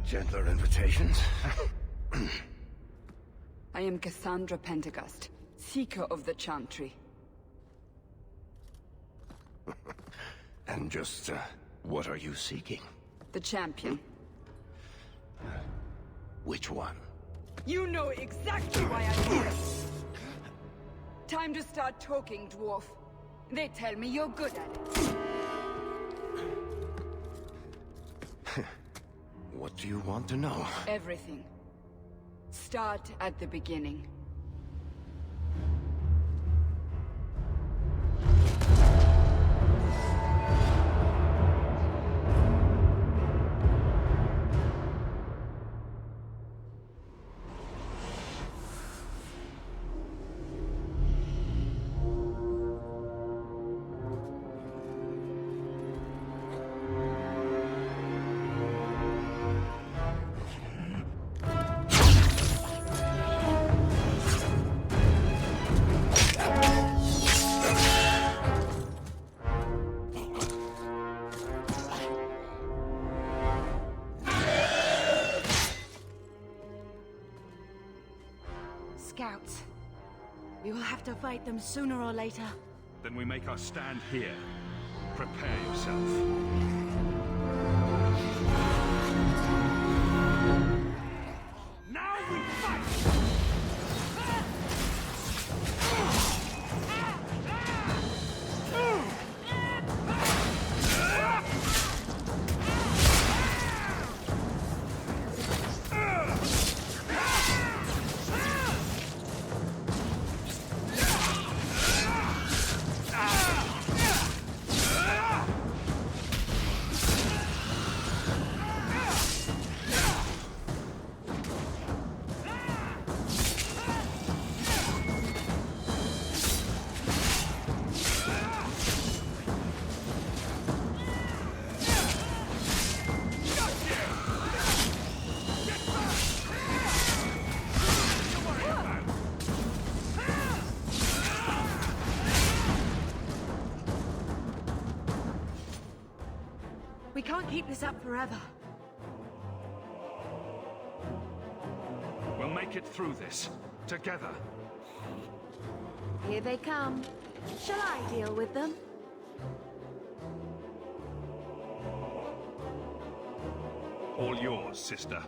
had gentler invitations. I am Cassandra Pendergast, Seeker of the Chantry. And just, what are you seeking? The champion. Which one? You know exactly why I'm here! Time to start talking, dwarf. They tell me you're good at it. What do you want to know? Everything. Start at the beginning. Scouts. We will have to fight them sooner or later. Then we make our stand here. Prepare yourself. Now we fight! We can't keep this up forever. We'll make it through this. Together. Here they come. Shall I deal with them? All yours, sister.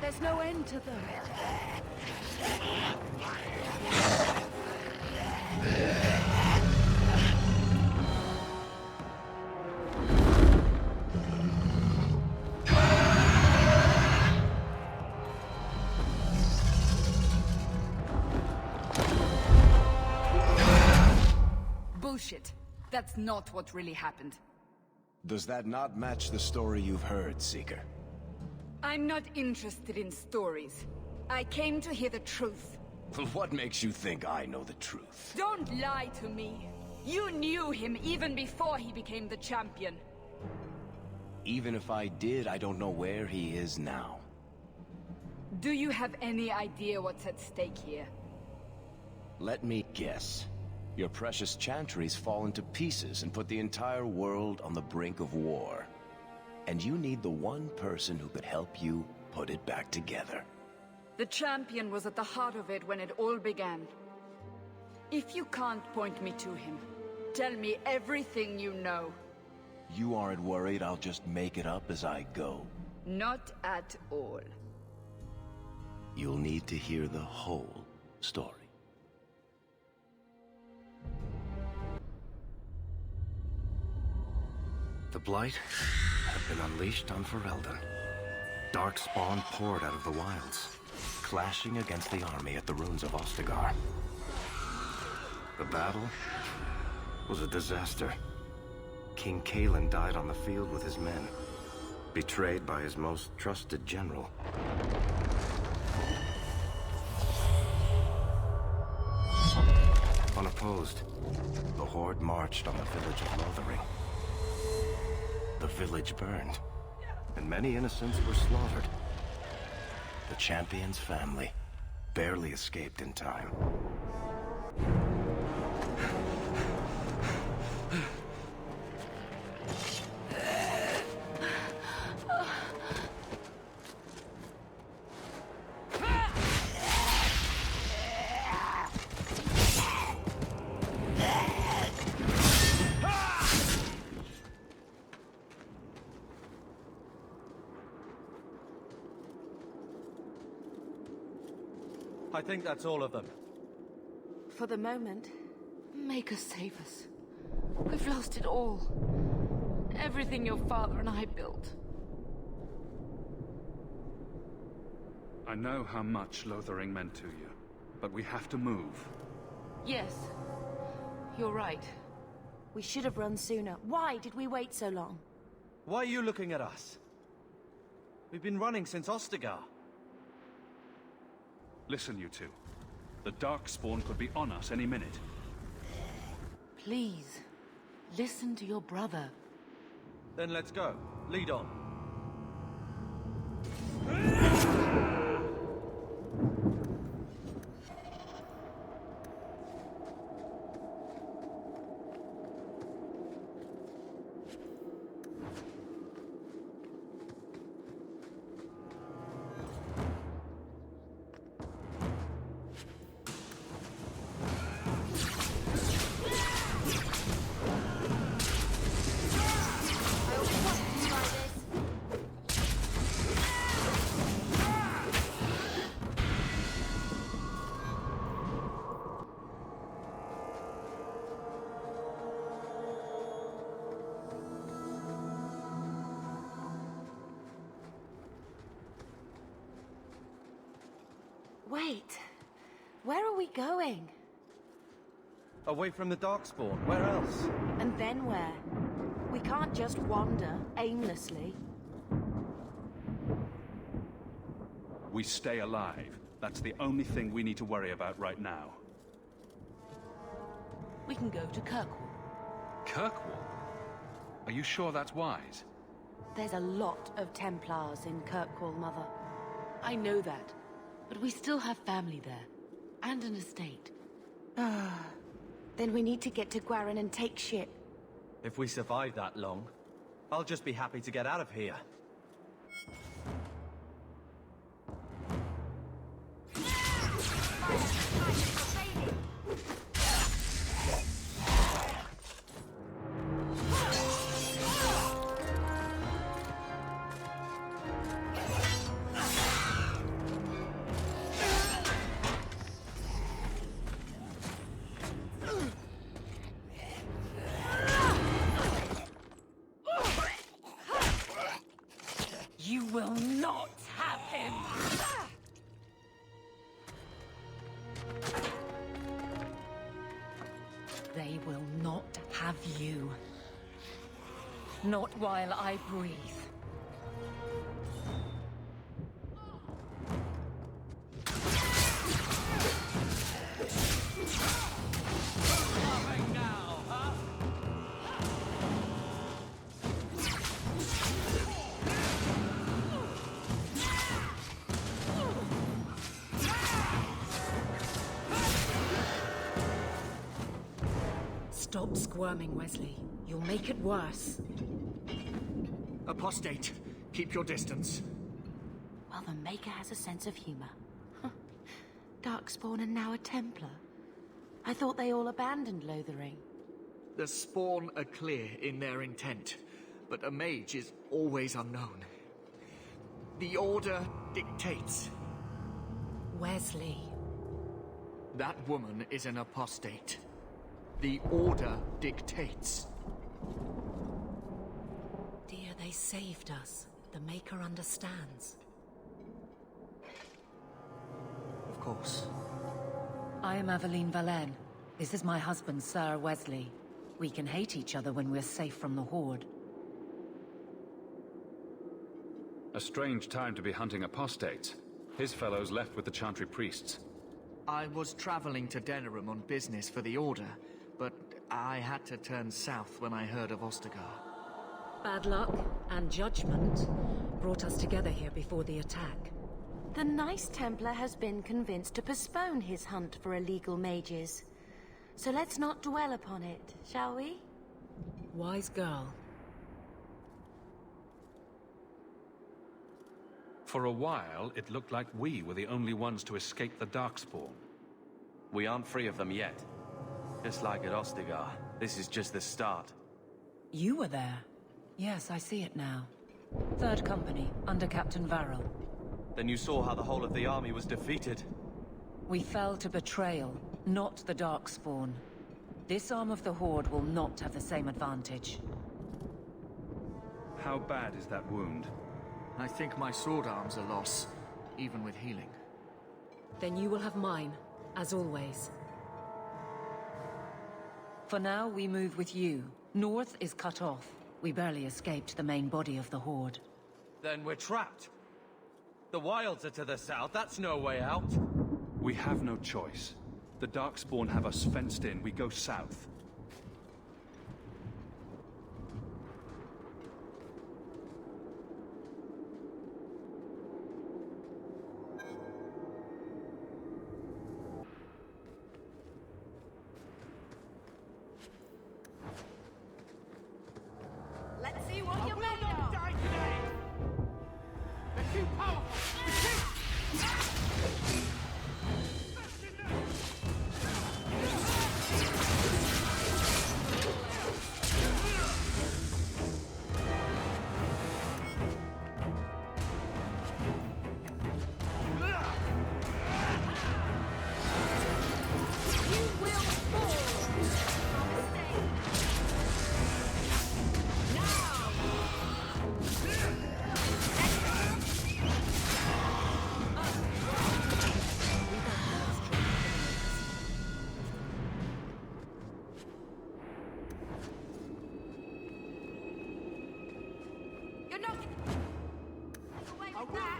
There's no end to them. Bullshit. That's not what really happened. Does that not match the story you've heard, Seeker? I'm not interested in stories. I came to hear the truth. What makes you think I know the truth? Don't lie to me. You knew him even before he became the champion. Even if I did, I don't know where he is now. Do you have any idea what's at stake here? Let me guess. Your precious chantries fall into pieces and put the entire world on the brink of war. And you need the one person who could help you put it back together. The champion was at the heart of it when it all began. If you can't point me to him, tell me everything you know. You aren't worried I'll just make it up as I go? Not at all. You'll need to hear the whole story. The Blight had been unleashed on Ferelden. Darkspawn poured out of the wilds, clashing against the army at the ruins of Ostagar. The battle was a disaster. King Kalen died on the field with his men, betrayed by his most trusted general. Unopposed, the Horde marched on the village of Lothering. The village burned, and many innocents were slaughtered. The champion's family barely escaped in time. I think that's all of them. For the moment, make us save us. We've lost it all. Everything your father and I built. I know how much Lothering meant to you, but we have to move. Yes, you're right. We should have run sooner. Why did we wait so long? Why are you looking at us? We've been running since Ostagar. Listen, you two. The Darkspawn could be on us any minute. Please, listen to your brother. Then let's go. Lead on. Wait, where are we going? Away from the Darkspawn. Where else? And then where? We can't just wander aimlessly. We stay alive. That's the only thing we need to worry about right now. We can go to Kirkwall. Kirkwall? Are you sure that's wise? There's a lot of Templars in Kirkwall, Mother. I know that, but we still have family there, and an estate. Then we need to get to Gwarin and take ship. If we survive that long, I'll just be happy to get out of here. You will not have him! They will not have you. Not while I breathe. Stop squirming, Wesley. You'll make it worse. Apostate, keep your distance. Well, the Maker has a sense of humor. Darkspawn and now a Templar. I thought they all abandoned Lothering. The Spawn are clear in their intent, but a mage is always unknown. The Order dictates. Wesley. That woman is an apostate. The Order dictates. Dear, they saved us. The Maker understands. Of course. I am Aveline Valenne. This is my husband, Sir Wesley. We can hate each other when we're safe from the Horde. A strange time to be hunting apostates. His fellows left with the Chantry priests. I was traveling to Denerim on business for the Order, but I had to turn south when I heard of Ostagar. Bad luck and judgment brought us together here before the attack. The nice Templar has been convinced to postpone his hunt for illegal mages. So let's not dwell upon it, shall we? Wise girl. For a while, it looked like we were the only ones to escape the Darkspawn. We aren't free of them yet. Just like at Ostagar, this is just the start. You were there. Yes, I see it now. Third Company, under Captain Varel. Then you saw how the whole of the army was defeated. We fell to betrayal, not the Darkspawn. This arm of the Horde will not have the same advantage. How bad is that wound? I think my sword arm's a loss, even with healing. Then you will have mine, as always. For now, we move with you. North is cut off. We barely escaped the main body of the Horde. Then we're trapped. The wilds are to the south, that's no way out. We have no choice. The Darkspawn have us fenced in. We go south. Let's see what you're made of. They're too powerful! You're not... Away with that.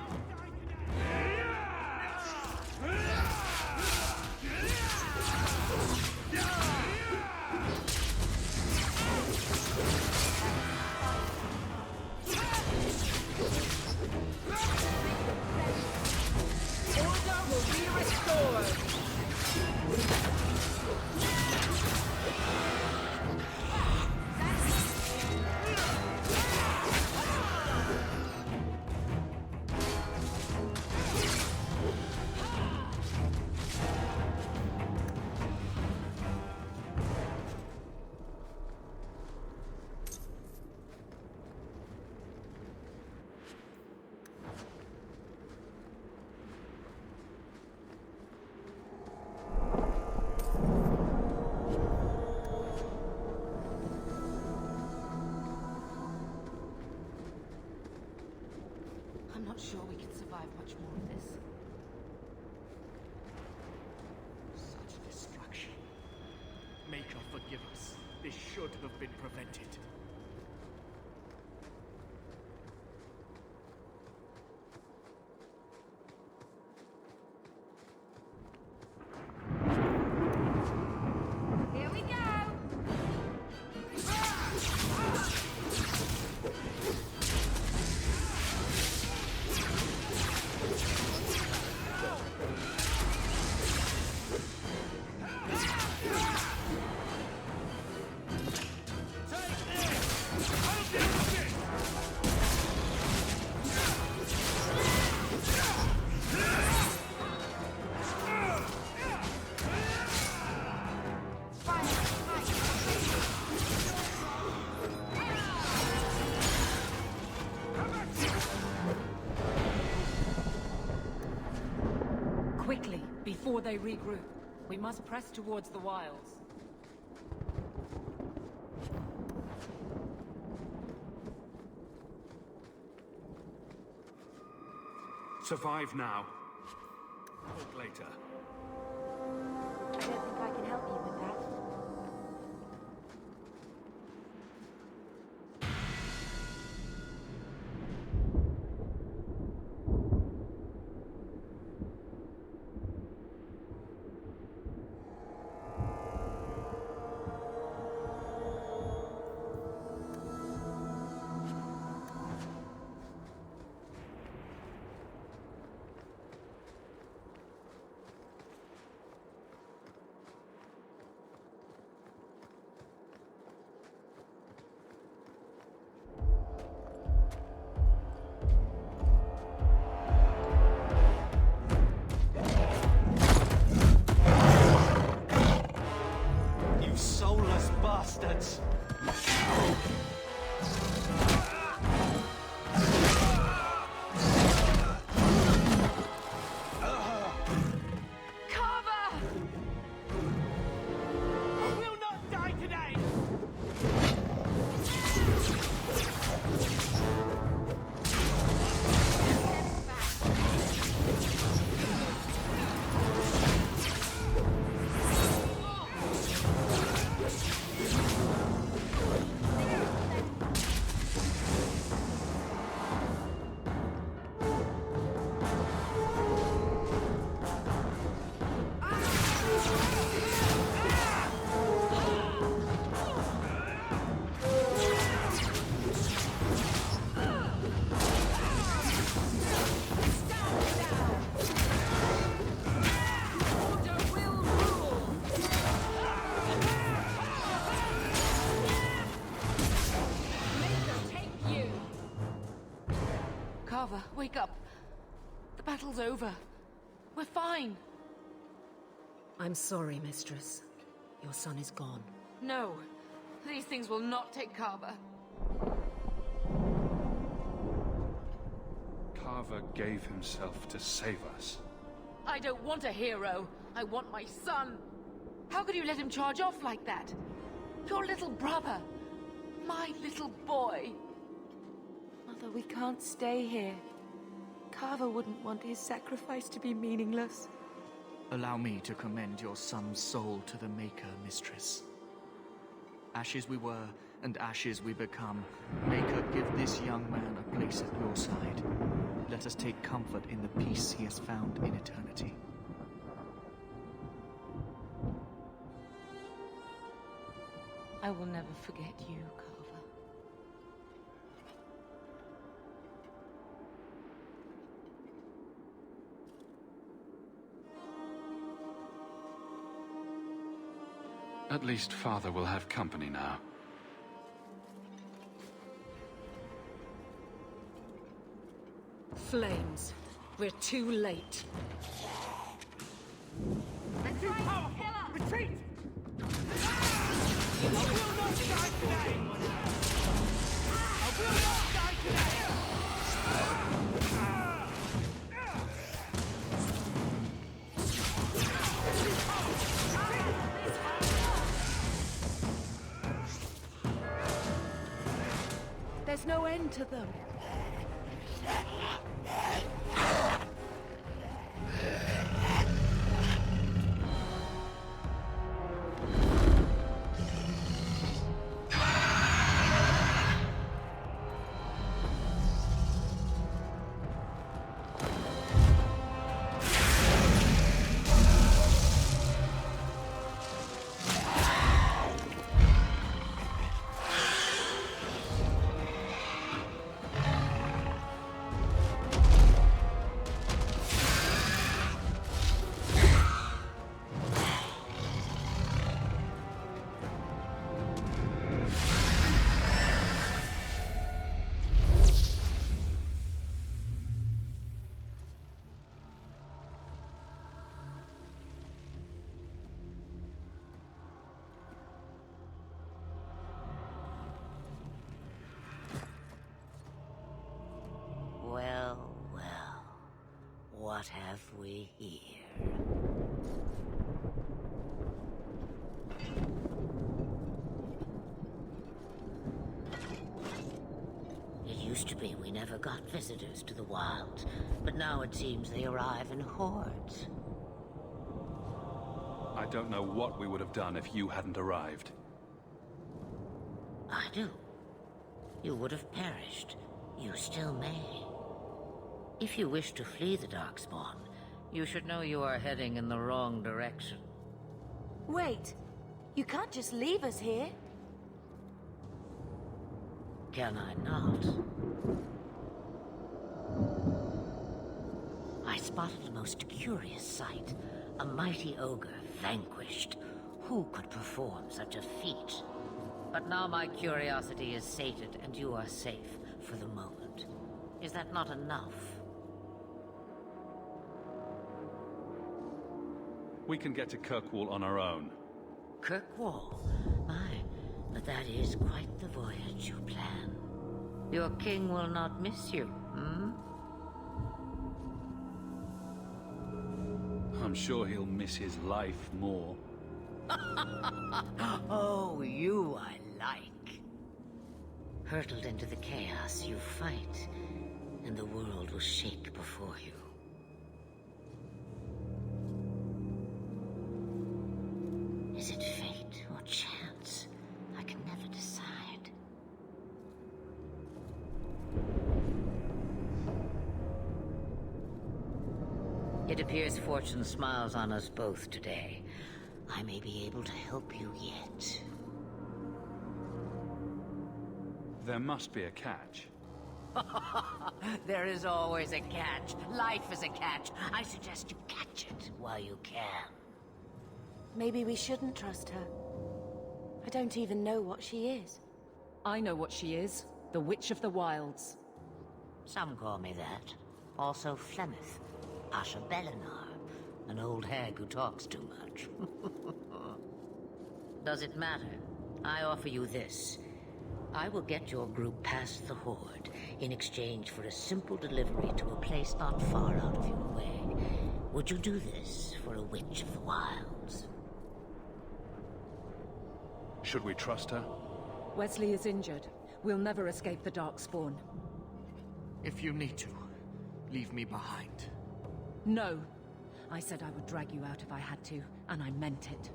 Order will be restored! I'm not sure we can survive much more of this. Such destruction. Maker, forgive us. This should have been prevented. Before they regroup, we must press towards the wilds. Survive now. Talk later. I don't think I can help you with that. Soulless bastards! Wake up. The battle's over. We're fine. I'm sorry, Mistress. Your son is gone. No. These things will not take Carver. Carver gave himself to save us. I don't want a hero. I want my son. How could you let him charge off like that? Your little brother. My little boy. Mother, we can't stay here. Carver wouldn't want his sacrifice to be meaningless. Allow me to commend your son's soul to the Maker, Mistress. Ashes we were, and ashes we become. Maker, give this young man a place at your side. Let us take comfort in the peace he has found in eternity. I will never forget you, Carver. At least Father will have company now. Flames. We're too late. Retreat! There's no end to them. Well, well, what have we here? never got visitors to the wilds, but now it seems they arrive in hordes. I don't know what we would have done if you hadn't arrived. I do. You would have perished. You still may. If you wish to flee the Darkspawn, you should know you are heading in the wrong direction. Wait, you can't just leave us here. Can I not? I spotted a most curious sight. A mighty ogre vanquished. Who could perform such a feat? But now my curiosity is sated and you are safe for the moment. Is that not enough? We can get to Kirkwall on our own. Kirkwall? My, but that is quite the voyage you plan. Your king will not miss you, hmm? I'm sure he'll miss his life more. Oh, you I like. Hurtled into the chaos, you fight, and the world will shake before you. Is it fate or chance? I can never decide. It appears fortune smiles on us both today. I may be able to help you yet. There must be a catch. There is always a catch. Life is a catch. I suggest you catch it while you can. Maybe we shouldn't trust her. I don't even know what she is. I know what she is. The Witch of the Wilds. Some call me that. Also Flemeth. Asha Belinar. An old hag who talks too much. Does it matter? I offer you this. I will get your group past the Horde in exchange for a simple delivery to a place not far out of your way. Would you do this for a Witch of the Wilds? Should we trust her? Wesley is injured. We'll never escape the Darkspawn. If you need to, leave me behind. No. I said I would drag you out if I had to, and I meant it.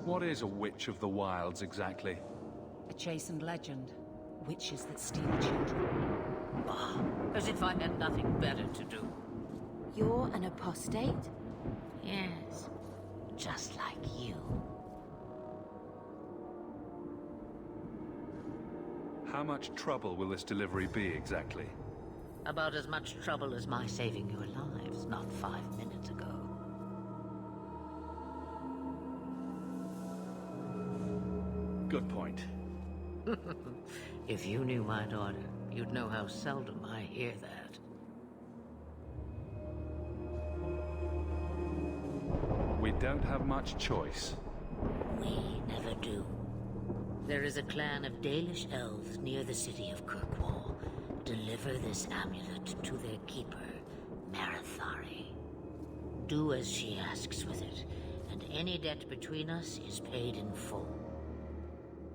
What is a Witch of the Wilds exactly? A chastened legend. Witches that steal children. As if I had nothing better to do. You're an apostate? Yes, just like you. How much trouble will this delivery be exactly? About as much trouble as my saving your lives not 5 minutes ago. Good point. If you knew my daughter, you'd know how seldom I hear that. We don't have much choice. We never do. There is a clan of Dalish elves near the city of Kirkwall. Deliver this amulet to their keeper, Marathari. Do as she asks with it, and any debt between us is paid in full.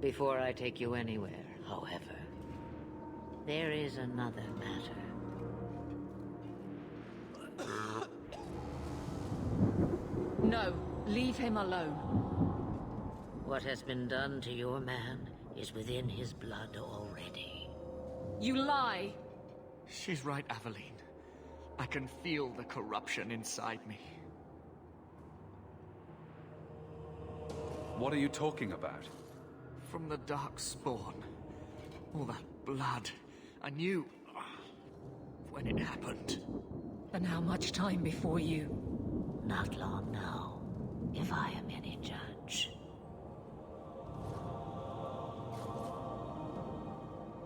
Before I take you anywhere, however, there is another matter. No, leave him alone. What has been done to your man is within his blood already. You lie! She's right, Aveline. I can feel the corruption inside me. What are you talking about? From the Darkspawn. All that blood. I knew when it happened. Then how much time before you? Not long now, if I am any judge.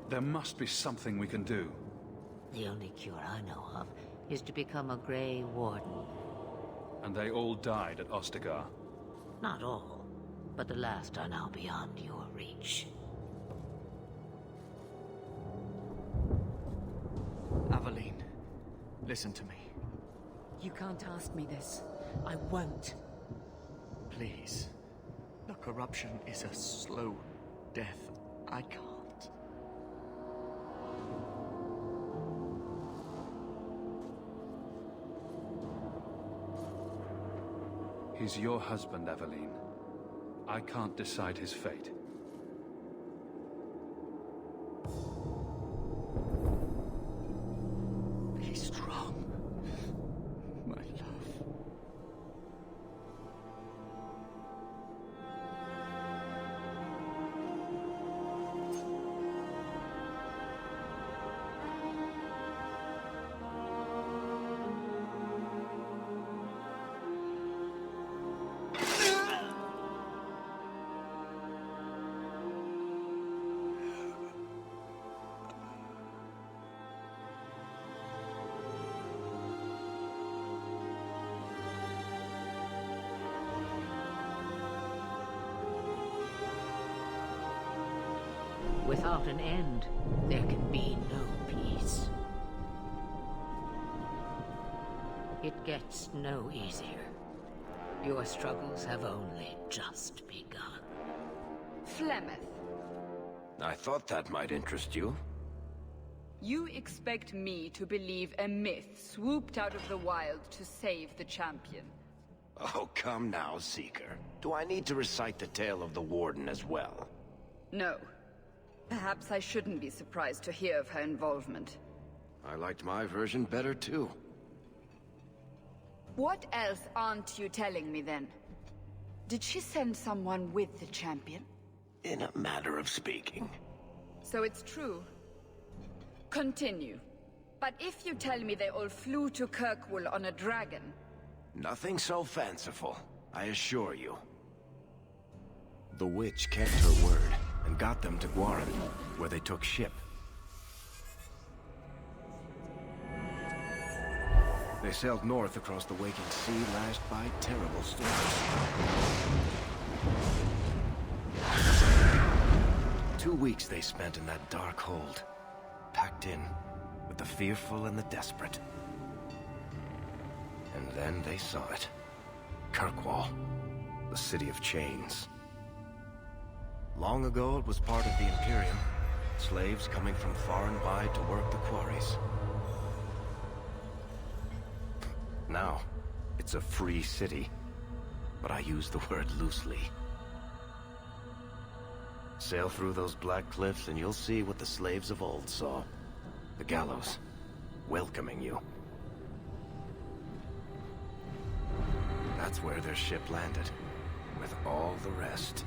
There must be something we can do. The only cure I know of is to become a Grey Warden. And they all died at Ostagar. Not all, but the last are now beyond your reach. Aveline, listen to me. You can't ask me this. I won't. Please, look Corruption is a slow death. I can't. He's your husband, Eveline. I can't decide his fate. Be strong, my love. Without an end, there can be no peace. It gets no easier. Your struggles have only just begun. Flemeth, I thought that might interest you. you expect me to believe a myth swooped out of the wild to save the champion? Oh, come now, Seeker. Do I need to recite the tale of the Warden as well? No. Perhaps I shouldn't be surprised to hear of her involvement. I liked my version better, too. What else aren't you telling me, then? Did she send someone with the champion? In a matter of speaking. So it's true. Continue. But if you tell me they all flew to Kirkwall on a dragon... Nothing so fanciful, I assure you. The witch kept her word, and got them to Guaran, where they took ship. They sailed north across the waking sea, lashed by terrible storms. 2 weeks they spent in that dark hold, packed in with the fearful and the desperate. And then they saw it. Kirkwall, the city of chains. Long ago it was part of the Imperium, slaves coming from far and wide to work the quarries. Now, it's a free city, but I use the word loosely. Sail through those black cliffs and you'll see what the slaves of old saw. The gallows, welcoming you. That's where their ship landed, with all the rest.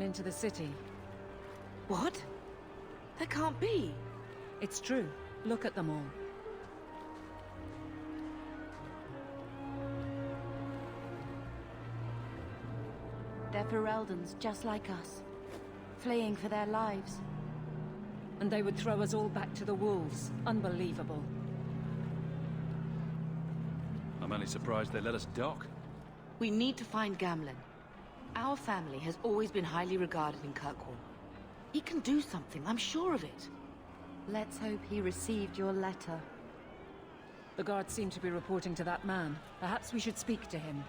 Into the city. What? That can't be. It's true. Look at them all. They're Fereldans, just like us. Fleeing for their lives. And they would throw us all back to the wolves. Unbelievable. I'm only surprised they let us dock. We need to find Gamlen. Our family has always been highly regarded in Kirkwall. He can do something, I'm sure of it. Let's hope he received your letter. The guards seem to be reporting to that man. Perhaps we should speak to him.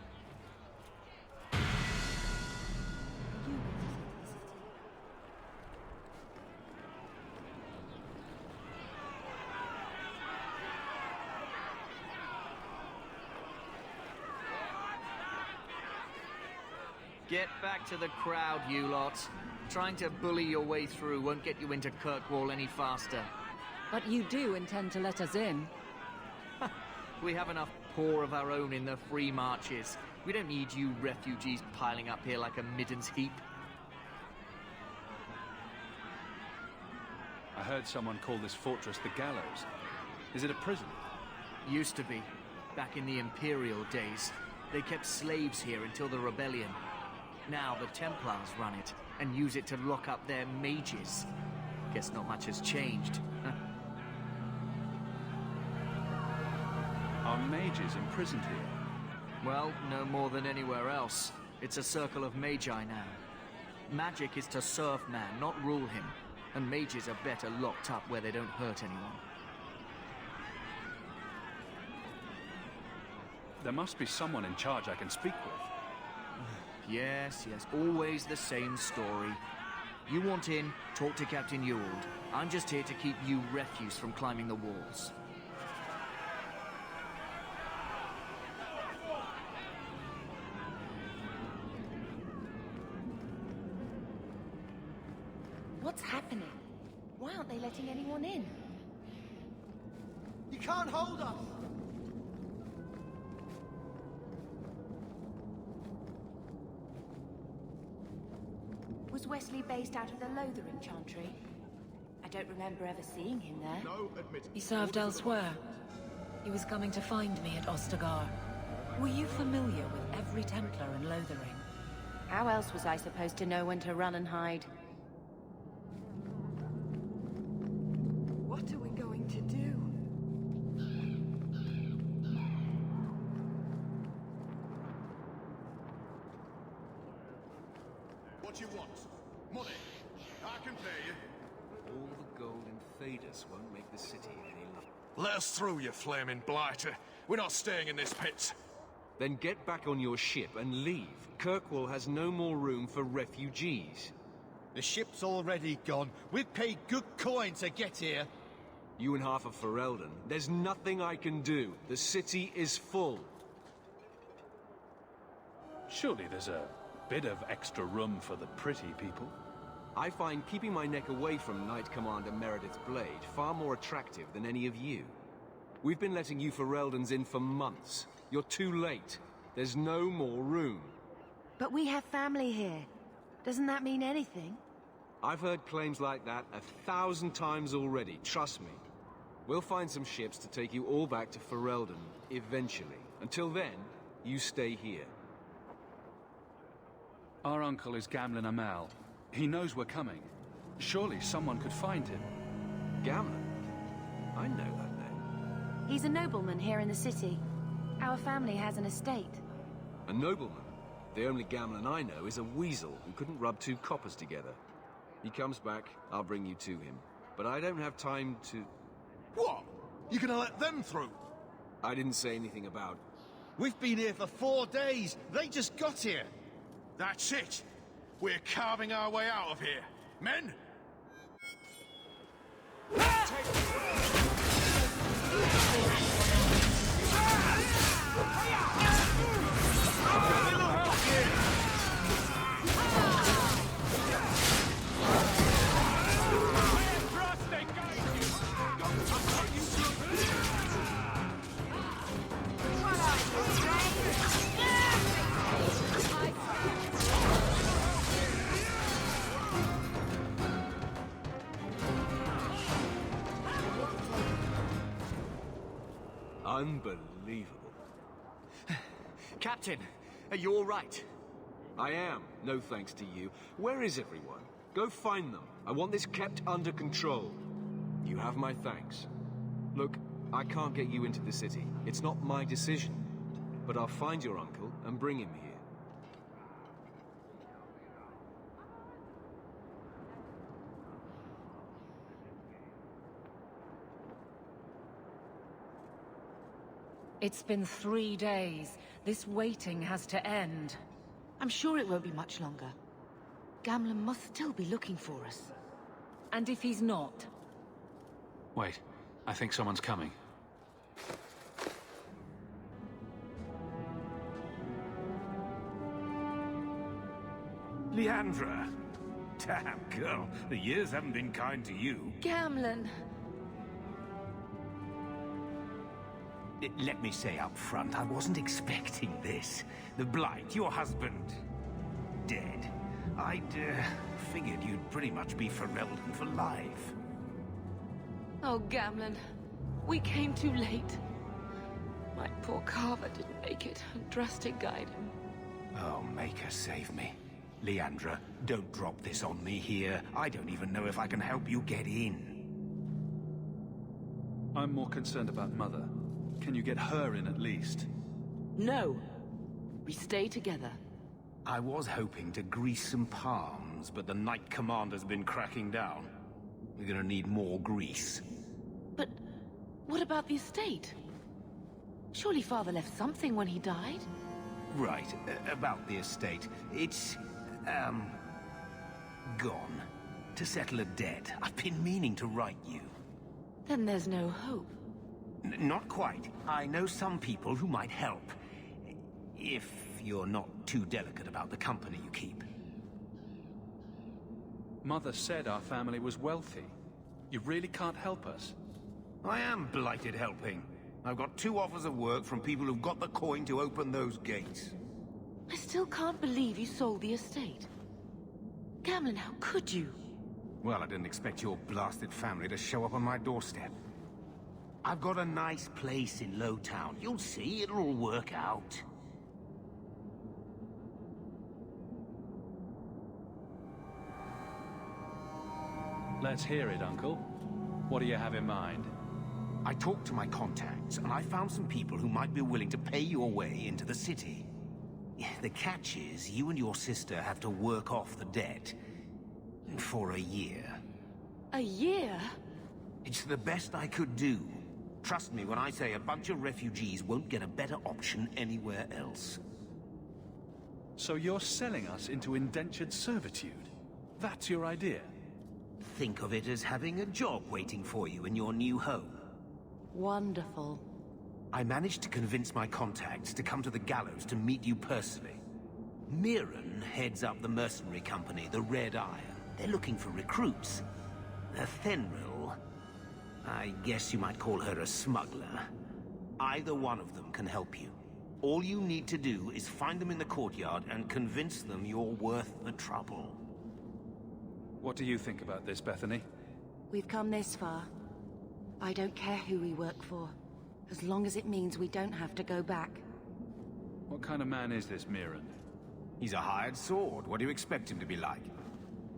Get back to the crowd, you lot. Trying to bully your way through won't get you into Kirkwall any faster. But you do intend to let us in. We have enough poor of our own in the free marches. We don't need you refugees piling up here like a middens heap. I heard someone call this fortress the Gallows. Is it a prison? Used to be. Back in the Imperial days. They kept slaves here until the rebellion. Now the Templars run it, and use it to lock up their mages. Guess not much has changed. Are mages imprisoned here? Well, no more than anywhere else. It's a circle of magi now. Magic is to serve man, not rule him. And mages are better locked up where they don't hurt anyone. There must be someone in charge I can speak with. Yes, always the same story. You want in, talk to Captain Ewald. I'm just here to keep you refuse from climbing the walls. What's happening? Why aren't they letting anyone in? You can't hold us! Was Wesley based out of the Lothering Chantry? I don't remember ever seeing him there. No, admit. He served elsewhere. He was coming to find me at Ostagar. Were you familiar with every Templar in Lothering? How else was I supposed to know when to run and hide? What are we going to do? What you want? Money? I can pay you. All the gold in Thedas won't make the city any less. Let us through, you flaming blighter. We're not staying in this pit. Then get back on your ship and leave. Kirkwall has no more room for refugees. The ship's already gone. We've paid good coin to get here. You and half of Ferelden. There's nothing I can do. The city is full. Surely there's a bit of extra room for the pretty people. I find keeping my neck away from Knight Commander Meredith's blade far more attractive than any of you. We've been letting you Fereldans in for months. You're too late. There's no more room. But we have family here. Doesn't that mean anything? I've heard claims like that 1,000 times already, trust me. We'll find some ships to take you all back to Ferelden, eventually. Until then, you stay here. Our uncle is Gamlen Amal. He knows we're coming. Surely someone could find him. Gamlen? I know that name. He's a nobleman here in the city. Our family has an estate. A nobleman? The only Gamlen I know is a weasel who couldn't rub two coppers together. He comes back, I'll bring you to him. But I don't have time to... What? You gonna let them through? I didn't say anything about... We've been here for 4 days. They just got here. That's it. We're carving our way out of here. Men? Unbelievable. Captain, are you all right? I am, no thanks to you. Where is everyone? Go find them. I want this kept under control. You have my thanks. Look, I can't get you into the city. It's not my decision. but I'll find your uncle and bring him here. It's been 3 days. This waiting has to end. I'm sure it won't be much longer. Gamlen must still be looking for us. And if he's not? Wait, I think someone's coming. Leandra! Damn, girl, the years haven't been kind to you. Gamlen! Let me say up front, I wasn't expecting this. The Blight, your husband, dead. I'd figured you'd pretty much be Ferelden for life. Oh, Gamlen. We came too late. My poor Carver didn't make it, and Drastic guide him. Oh, Maker, save me. Leandra, don't drop this on me here. I don't even know if I can help you get in. I'm more concerned about Mother. Can you get her in at least? No. We stay together. I was hoping to grease some palms, but the Knight Commander's been cracking down. We're gonna need more grease. But what about the estate? Surely Father left something when he died? Right, about the estate. It's, gone. To settle a debt. I've been meaning to write you. Then there's no hope. Not quite. I know some people who might help. If you're not too delicate about the company you keep. Mother said our family was wealthy. You really can't help us? I am blighted helping. I've got 2 offers of work from people who've got the coin to open those gates. I still can't believe you sold the estate. Gamlen, how could you? Well, I didn't expect your blasted family to show up on my doorstep. I've got a nice place in Lowtown. You'll see, it'll all work out. Let's hear it, Uncle. What do you have in mind? I talked to my contacts, and I found some people who might be willing to pay your way into the city. The catch is, you and your sister have to work off the debt. For a year. A year? It's the best I could do. Trust me when I say a bunch of refugees won't get a better option anywhere else. So you're selling us into indentured servitude? That's your idea? Think of it as having a job waiting for you in your new home. Wonderful. I managed to convince my contacts to come to the gallows to meet you personally. Mirren heads up the mercenary company, the Red Iron. They're looking for recruits. Thenril, I guess you might call her a smuggler. Either one of them can help you. All you need to do is find them in the courtyard and convince them you're worth the trouble. What do you think about this, Bethany? We've come this far. I don't care who we work for, as long as it means we don't have to go back. What kind of man is this Mirren? He's a hired sword. What do you expect him to be like?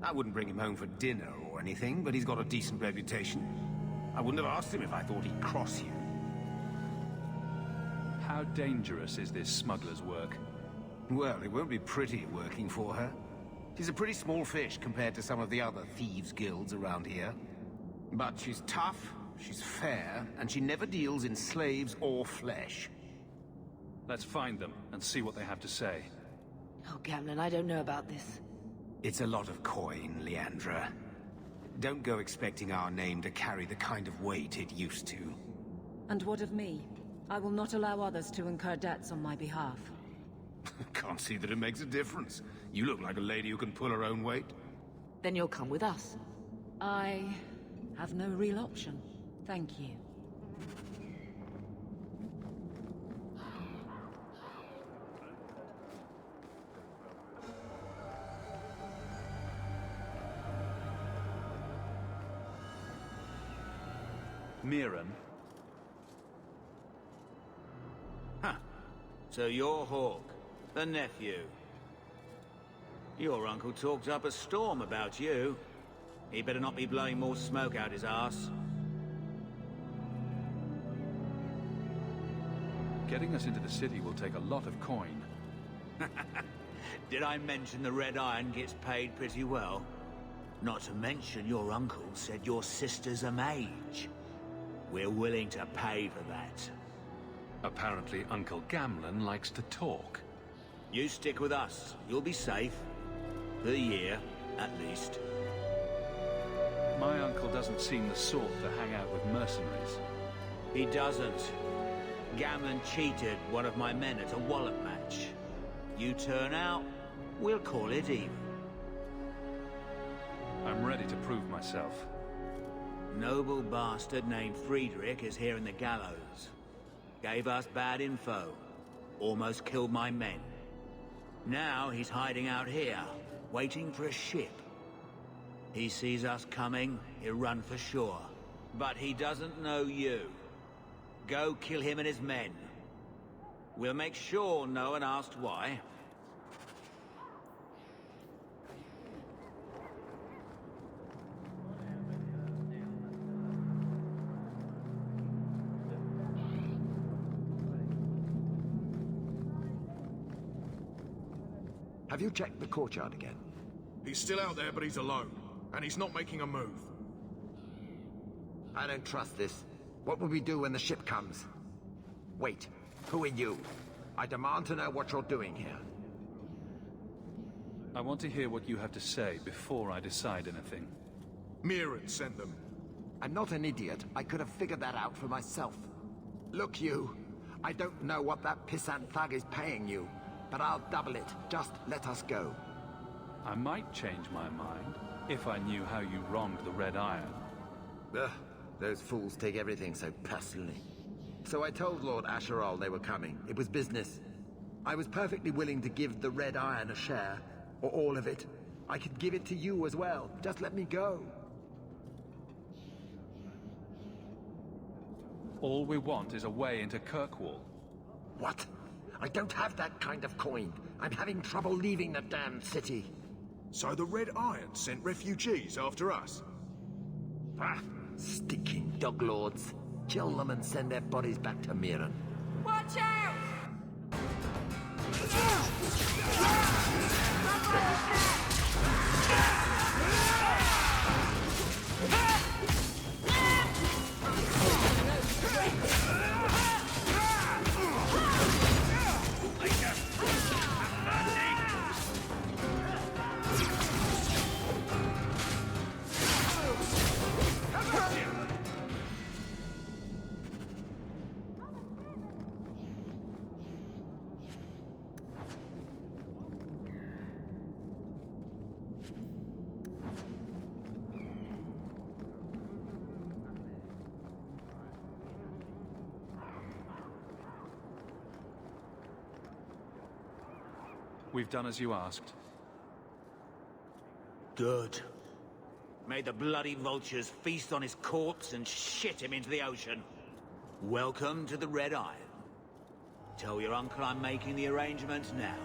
I wouldn't bring him home for dinner or anything, but he's got a decent reputation. I wouldn't have asked him if I thought he'd cross you. How dangerous is this smuggler's work? Well, it won't be pretty working for her. She's a pretty small fish compared to some of the other thieves' guilds around here. But she's tough, she's fair, and she never deals in slaves or flesh. Let's find them and see what they have to say. Oh, Gamlen, I don't know about this. It's a lot of coin, Leandra. Don't go expecting our name to carry the kind of weight it used to. And what of me? I will not allow others to incur debts on my behalf. Can't see that it makes a difference. You look like a lady who can pull her own weight. Then you'll come with us. I have no real option. Thank you. Mirren? Huh. So you're Hawk, the nephew. Your uncle talked up a storm about you. He better not be blowing more smoke out his arse. Getting us into the city will take a lot of coin. Did I mention the Red Iron gets paid pretty well? Not to mention your uncle said your sister's a mage. We're willing to pay for that. Apparently Uncle Gamlen likes to talk. You stick with us. You'll be safe. For the year, at least. My uncle doesn't seem the sort to hang out with mercenaries. He doesn't. Gamlen cheated one of my men at a wallop match. You turn out, we'll call it even. I'm ready to prove myself. Noble bastard named Friedrich is here in the gallows. Gave us bad info. Almost killed my men. Now he's hiding out here, waiting for a ship. He sees us coming, he'll run for sure. But he doesn't know you. Go kill him and his men. We'll make sure no one asked why. Have you checked the courtyard again? He's still out there, but he's alone. And he's not making a move. I don't trust this. What will we do when the ship comes? Wait, who are you? I demand to know what you're doing here. I want to hear what you have to say before I decide anything. Mirren sent them. I'm not an idiot. I could have figured that out for myself. Look, you. I don't know what that pissant thug is paying you, but I'll double it. Just let us go. I might change my mind if I knew how you wronged the Red Iron. Ugh, those fools take everything so personally. So I told Lord Asherall they were coming. It was business. I was perfectly willing to give the Red Iron a share, or all of it. I could give it to you as well. Just let me go. All we want is a way into Kirkwall. What? I don't have that kind of coin. I'm having trouble leaving the damned city. So the Red Iron sent refugees after us? Ah, stinking dog lords. Kill them and send their bodies back to Mirren. Watch out! We've done as you asked. Good. May the bloody vultures feast on his corpse and shit him into the ocean. Welcome to the Red Iron. Tell your uncle I'm making the arrangements now.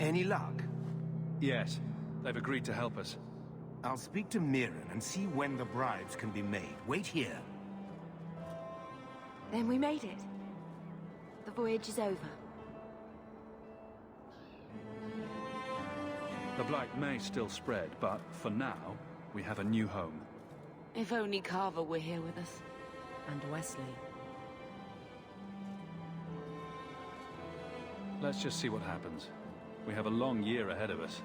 Any luck? Yes. They've agreed to help us. I'll speak to Mirren and see when the bribes can be made. Wait here. Then we made it. The voyage is over. The Blight may still spread, but for now, we have a new home. If only Carver were here with us. And Wesley. Let's just see what happens. We have a long year ahead of us.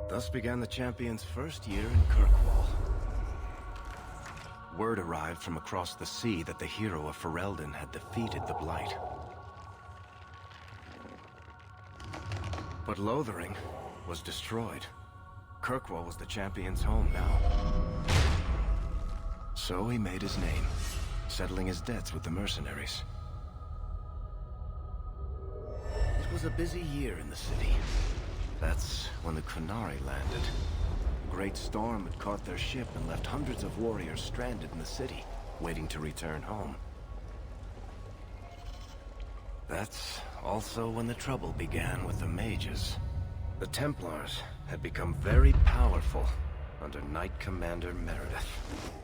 Thus began the champion's first year in Kirkwall. Word arrived from across the sea that the hero of Ferelden had defeated the Blight. But Lothering was destroyed. Kirkwall was the champion's home now. So he made his name, settling his debts with the mercenaries. It was a busy year in the city. That's when the Qunari landed. A great storm had caught their ship and left hundreds of warriors stranded in the city, waiting to return home. That's also when the trouble began with the mages. The Templars had become very powerful under Knight Commander Meredith.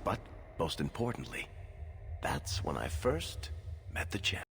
But, most importantly, that's when I first met the champ.